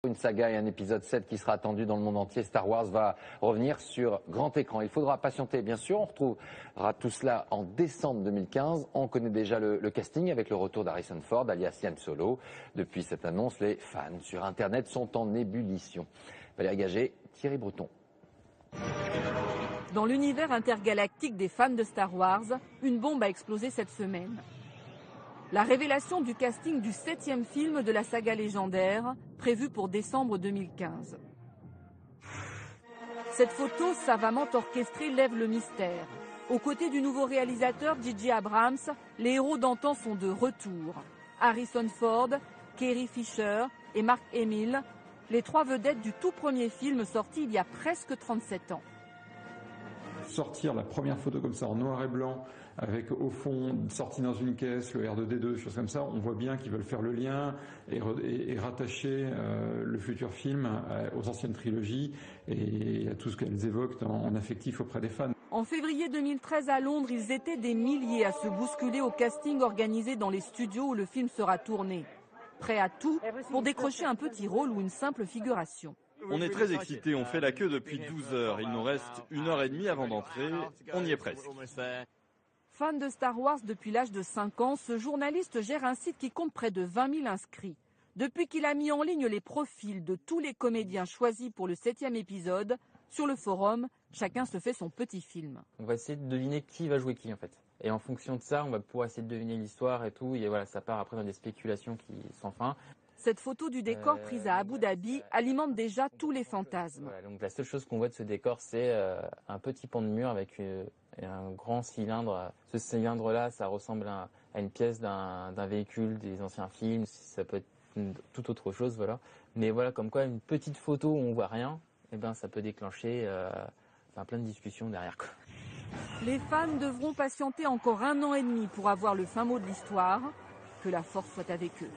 Une saga et un épisode 7 qui sera attendu dans le monde entier. Star Wars va revenir sur grand écran. Il faudra patienter, bien sûr. On retrouvera tout cela en décembre 2015. On connaît déjà le casting avec le retour d'Harrison Ford, alias Han Solo. Depuis cette annonce, les fans sur Internet sont en ébullition. Valérie Gagé, Thierry Breton. Dans l'univers intergalactique des fans de Star Wars, une bombe a explosé cette semaine. La révélation du casting du 7e film de la saga légendaire, prévu pour décembre 2015. Cette photo savamment orchestrée lève le mystère. Aux côtés du nouveau réalisateur J.J. Abrams, les héros d'antan sont de retour. Harrison Ford, Carrie Fisher et Mark Hamill, les 3 vedettes du tout premier film sorti il y a presque 37 ans. Sortir la première photo comme ça en noir et blanc, avec au fond, sorti dans une caisse, le R2D2, choses comme ça, on voit bien qu'ils veulent faire le lien et rattacher le futur film aux anciennes trilogies et à tout ce qu'elles évoquent en affectif auprès des fans. En février 2013 à Londres, ils étaient des milliers à se bousculer au casting organisé dans les studios où le film sera tourné. Prêts à tout pour décrocher un petit rôle ou une simple figuration. On est très excités, on fait la queue depuis 12 heures. Il nous reste 1h30 avant d'entrer, on y est presque. Fan de Star Wars depuis l'âge de 5 ans, ce journaliste gère un site qui compte près de 20 000 inscrits. Depuis qu'il a mis en ligne les profils de tous les comédiens choisis pour le 7e épisode, sur le forum, chacun se fait son petit film. On va essayer de deviner qui va jouer qui en fait. Et en fonction de ça, on va pouvoir essayer de deviner l'histoire et tout. Et voilà, ça part après dans des spéculations qui sans fin. Cette photo du décor prise à Abu Dhabi alimente déjà tous les fantasmes. Voilà, donc la seule chose qu'on voit de ce décor, c'est un petit pan de mur avec un grand cylindre. Ce cylindre-là, ça ressemble à une pièce d'un véhicule des anciens films. Ça peut être toute autre chose, voilà. Mais voilà, comme quoi une petite photo où on voit rien, eh ben, ça peut déclencher plein de discussions derrière, quoi. Les fans devront patienter encore 1 an et demi pour avoir le fin mot de l'histoire. Que la force soit avec eux.